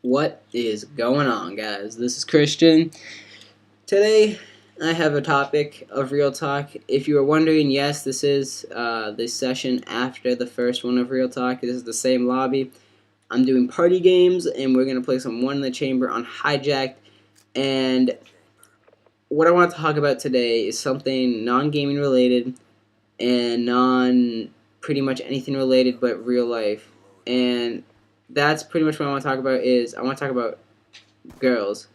What is going on, guys? This is Christian. Today, I have a topic of Real Talk. If you were wondering, yes, this is this session after the first one of Real Talk. This is the same lobby. I'm doing party games, and we're going to play some One in the Chamber on Hijacked. And what I want to talk about today is something non-gaming related and pretty much anything related but real life. And that's pretty much what I want to talk about is I want to talk about girls.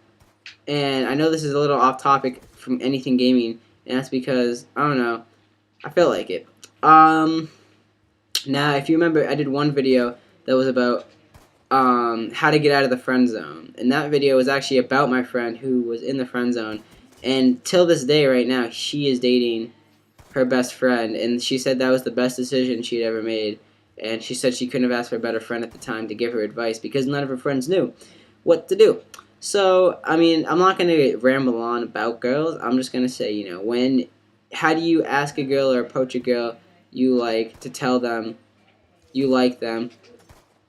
And I know this is a little off topic from anything gaming, and that's because I don't know, I feel like it. Now if you remember, I did one video that was about how to get out of the friend zone, and that video was actually about my friend who was in the friend zone, and till this day, right now, she is dating her best friend, and she said that was the best decision she'd ever made. And she said she couldn't have asked for a better friend at the time to give her advice because none of her friends knew what to do. So, I mean, I'm not going to ramble on about girls. I'm just going to say, how do you ask a girl or approach a girl you like to tell them you like them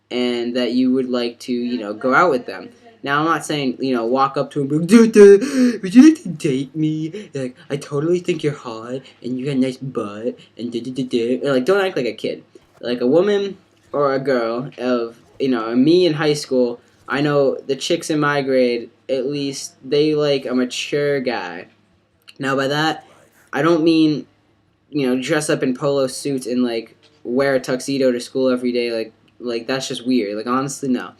and that you would like to, go out with them? Now, I'm not saying, walk up to him and be like, dude, would you like to date me? Like, I totally think you're hot and you got a nice butt and like, don't act like a kid. Like a woman or a girl of, me in high school, I know the chicks in my grade, at least, they like a mature guy. Now, by that, I don't mean, dress up in polo suits and, like, wear a tuxedo to school every day. Like that's just weird. Like, honestly, no.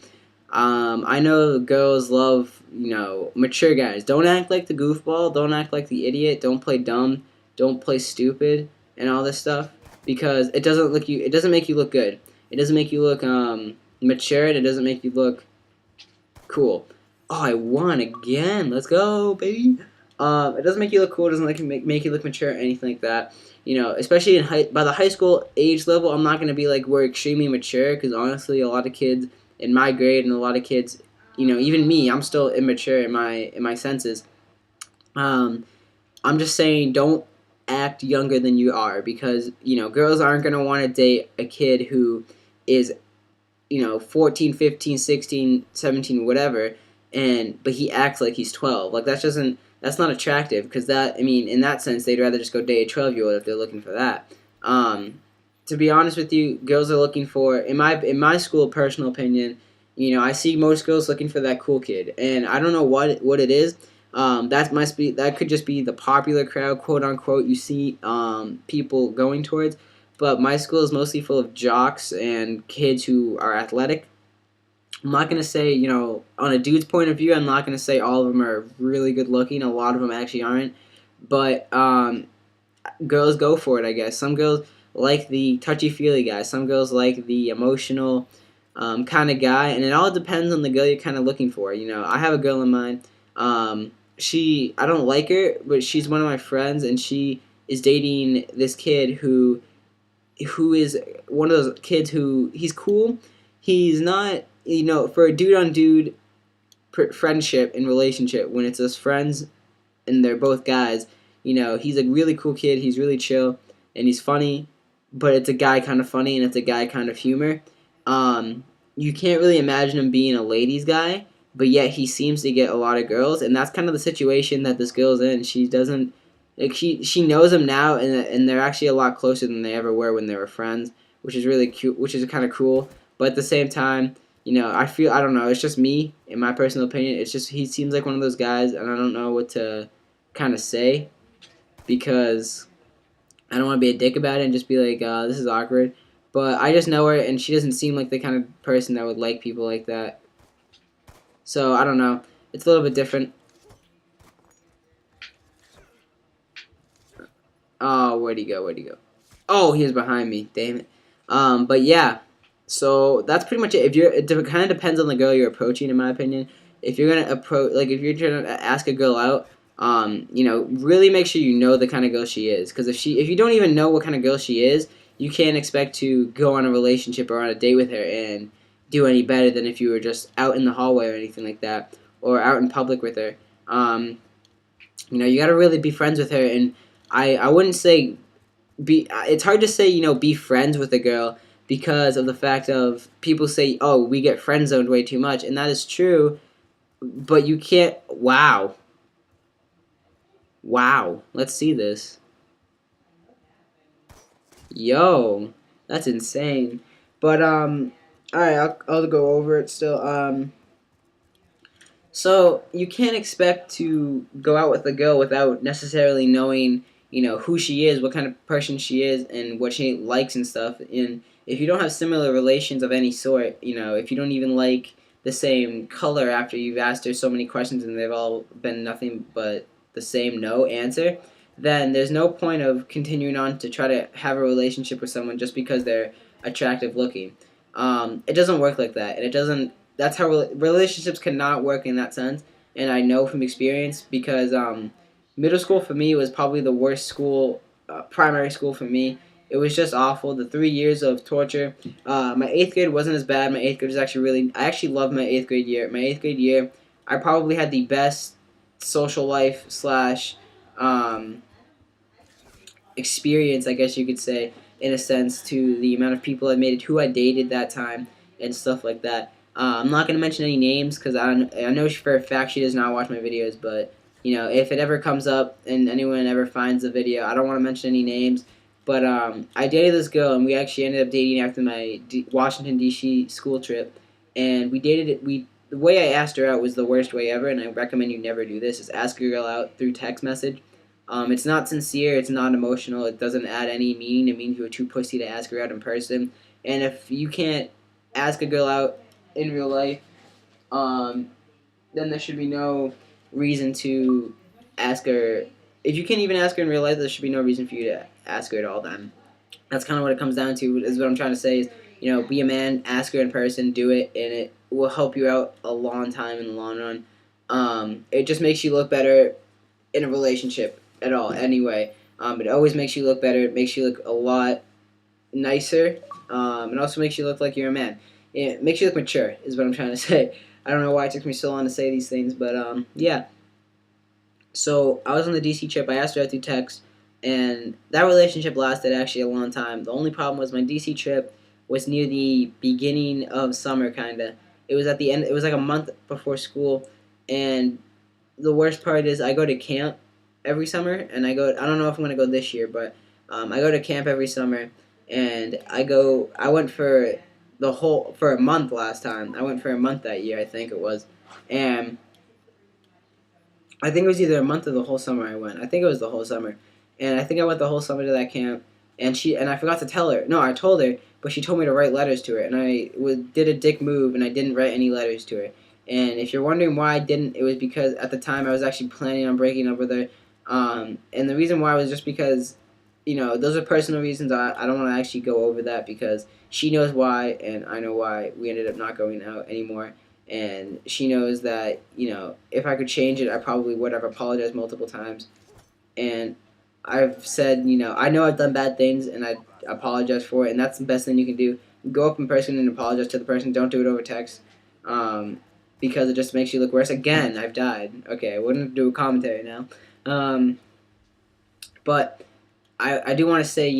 I know girls love, mature guys. Don't act like the goofball. Don't act like the idiot. Don't play dumb. Don't play stupid and all this stuff because it doesn't make you look good. It doesn't make you look mature. And it doesn't make you look cool. Oh, I won again. Let's go, baby. It doesn't make you look cool. It doesn't make you look mature or anything like that. Especially by the high school age level, I'm not going to be like we're extremely mature because honestly, a lot of kids in my grade and a lot of kids, even me, I'm still immature in my senses. I'm just saying, don't act younger than you are because girls aren't going to want to date a kid who is 14, 15, 16, 17, whatever, but he acts like he's 12. Like that's not attractive because in that sense, they'd rather just go date a 12-year-old if they're looking for that. To be honest with you, girls are looking for, in my school, personal opinion, I see most girls looking for that cool kid, and I don't know what it is. That could just be the popular crowd, quote unquote. You see people going towards. But my school is mostly full of jocks and kids who are athletic. I'm not going to say, on a dude's point of view, I'm not going to say all of them are really good looking. A lot of them actually aren't. But girls go for it, I guess. Some girls like the touchy-feely guy. Some girls like the emotional kind of guy. And it all depends on the girl you're kind of looking for. I have a girl in mind. I don't like her, but she's one of my friends, and she is dating this kid who is one of those kids who he's cool. He's not, for a dude on dude friendship and relationship when it's just friends and they're both guys. He's a really cool kid. He's really chill and he's funny, but it's a guy kind of funny and it's a guy kind of humor. You can't really imagine him being a ladies guy, but yet he seems to get a lot of girls, and that's kind of the situation that this girl's in. She doesn't. Like she knows him now, and they're actually a lot closer than they ever were when they were friends, which is really cute, which is kind of cool. But at the same time, I don't know. It's just me, in my personal opinion. It's just he seems like one of those guys, and I don't know what to kind of say because I don't want to be a dick about it and just be like, this is awkward. But I just know her, and she doesn't seem like the kind of person that would like people like that. So I don't know. It's a little bit different. Oh, where'd he go? Where'd he go? Oh, he was behind me. Damn it. But yeah. So that's pretty much it. It kind of depends on the girl you're approaching, in my opinion. If you're gonna approach, like, if you're trying to ask a girl out, really make sure you know the kind of girl she is. Because if you don't even know what kind of girl she is, you can't expect to go on a relationship or on a date with her and do any better than if you were just out in the hallway or anything like that, or out in public with her. You gotta really be friends with her, and I wouldn't say it's hard to say, be friends with a girl because of the fact of people say, oh, we get friend zoned way too much, and that is true, but you can't. Wow. Wow. Let's see this. Yo, that's insane. But all right, I'll go over it still. So you can't expect to go out with a girl without necessarily knowing, who she is, what kind of person she is, and what she likes and stuff. And if you don't have similar relations of any sort, if you don't even like the same color after you've asked her so many questions and they've all been nothing but the same no answer, then there's no point of continuing on to try to have a relationship with someone just because they're attractive looking. It doesn't work like that, and it doesn't. That's how relationships cannot work in that sense, and I know from experience because middle school for me was probably the worst school, primary school for me. It was just awful. The 3 years of torture. My eighth grade wasn't as bad. My eighth grade was actually really. I actually loved my eighth grade year. My eighth grade year, I probably had the best social life slash experience, I guess you could say, in a sense, to the amount of people I made it, who I dated that time, and stuff like that. I'm not going to mention any names because I know for a fact she does not watch my videos, but if it ever comes up and anyone ever finds the video, I don't want to mention any names. But I dated this girl, and we actually ended up dating after my Washington D.C. school trip, and we dated it. The way I asked her out was the worst way ever, and I recommend you never do this. Is ask a girl out through text message. It's not sincere. It's not emotional. It doesn't add any meaning. It means you're too pussy to ask her out in person. And if you can't ask a girl out in real life, then there should be no reason to ask her. If you can't even ask her in real life, there should be no reason for you to ask her at all. Then that's kind of what it comes down to. Is what I'm trying to say is, be a man, ask her in person, do it, and it will help you out a long time in the long run. It just makes you look better in a relationship at all. Anyway, it always makes you look better. It makes you look a lot nicer. It also makes you look like you're a man. It makes you look mature, is what I'm trying to say. I don't know why it took me so long to say these things, but yeah. So I was on the DC trip. I asked her out through text, and that relationship lasted actually a long time. The only problem was my DC trip was near the beginning of summer, kind of. It was at the end. It was like a month before school, and the worst part is I go to camp every summer, and I don't know if I'm gonna go this year, but I go to camp every summer, and I went for a month last time. I went for a month that year, I think it was, and I think it was either a month or the whole summer I went. I think it was the whole summer, and I think I went the whole summer to that camp, and I forgot to tell her. No, I told her, but she told me to write letters to her, and did a dick move, and I didn't write any letters to her. And if you're wondering why I didn't, it was because at the time I was actually planning on breaking up with her. And the reason why was just because, those are personal reasons. I don't want to actually go over that because she knows why, and I know why we ended up not going out anymore. And she knows that, if I could change it, I probably would. I've apologized multiple times. And I've said, I know I've done bad things, and I apologize for it, and that's the best thing you can do. Go up in person and apologize to the person. Don't do it over text. Because it just makes you look worse. Again, I've died. Okay, I wouldn't do a commentary now. But I do want to say,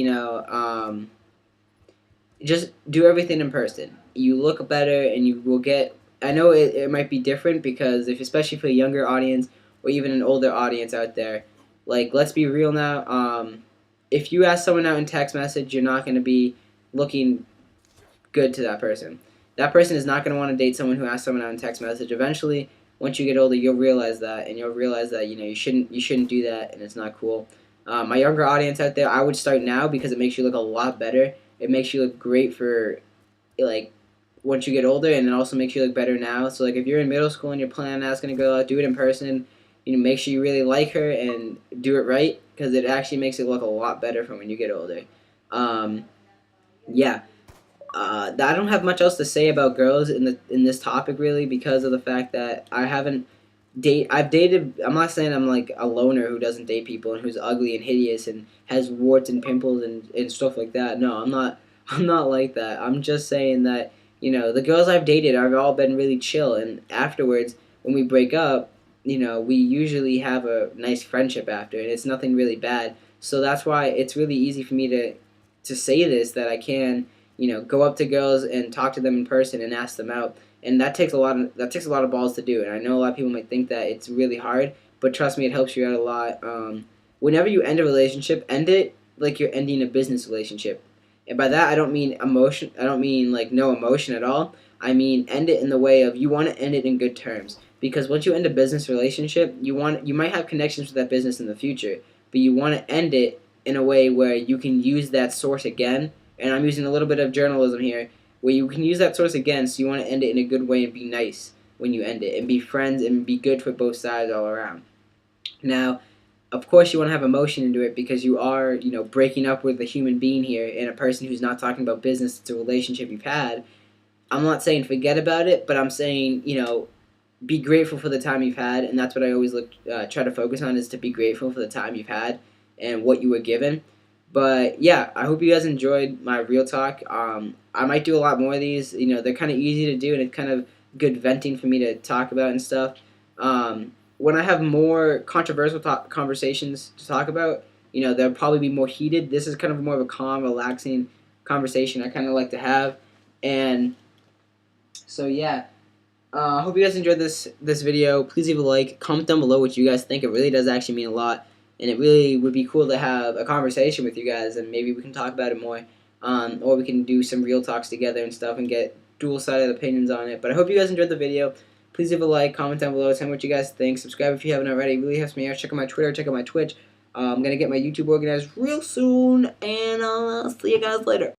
just do everything in person. You look better, and you will get. I know it might be different because especially for a younger audience or even an older audience out there, like let's be real now. If you ask someone out in text message, you're not going to be looking good to that person. That person is not going to want to date someone who asks someone out in text message. Eventually, once you get older, you'll realize that, and you'll realize that you shouldn't do that, and it's not cool. My younger audience out there, I would start now because it makes you look a lot better. It makes you look great for like once you get older, and it also makes you look better now. So like if you're in middle school and you're planning on asking a girl out, do it in person. Make sure you really like her and do it right because it actually makes it look a lot better for when you get older. Yeah. I don't have much else to say about girls in this topic really because of the fact that I've dated. I'm not saying I'm like a loner who doesn't date people and who's ugly and hideous and has warts and pimples and stuff like that. No, I'm not. I'm not like that. I'm just saying that the girls I've dated have all been really chill, and afterwards when we break up, we usually have a nice friendship after, and it's nothing really bad. So that's why it's really easy for me to say this that I can go up to girls and talk to them in person and ask them out. And that takes a lot of balls to do. And I know a lot of people might think that it's really hard, but trust me, it helps you out a lot. Whenever you end a relationship, end it like you're ending a business relationship. And by that, I don't mean emotion. I don't mean like no emotion at all. I mean end it in the way of you want to end it in good terms. Because once you end a business relationship, you might have connections with that business in the future, but you want to end it in a way where you can use that source again. And I'm using a little bit of journalism here, where you can use that source again. So you want to end it in a good way and be nice when you end it, and be friends and be good for both sides all around. Now, of course, you want to have emotion into it because you are, breaking up with a human being here and a person who's not talking about business. It's a relationship you've had. I'm not saying forget about it, but I'm saying, be grateful for the time you've had, and that's what I always try to focus on, is to be grateful for the time you've had and what you were given. But yeah, I hope you guys enjoyed my real talk. I might do a lot more of these. They're kind of easy to do, and it's kind of good venting for me to talk about and stuff. When I have more controversial conversations to talk about, they'll probably be more heated. This is kind of more of a calm, relaxing conversation I kind of like to have, and so yeah. I hope you guys enjoyed this video. Please leave a like, comment down below what you guys think. It really does actually mean a lot, and it really would be cool to have a conversation with you guys, and maybe we can talk about it more, or we can do some real talks together and stuff and get dual-sided opinions on it. But I hope you guys enjoyed the video. Please leave a like, comment down below, tell me what you guys think. Subscribe if you haven't already. It really helps me out. Check out my Twitter, check out my Twitch. I'm going to get my YouTube organized real soon, and I'll see you guys later.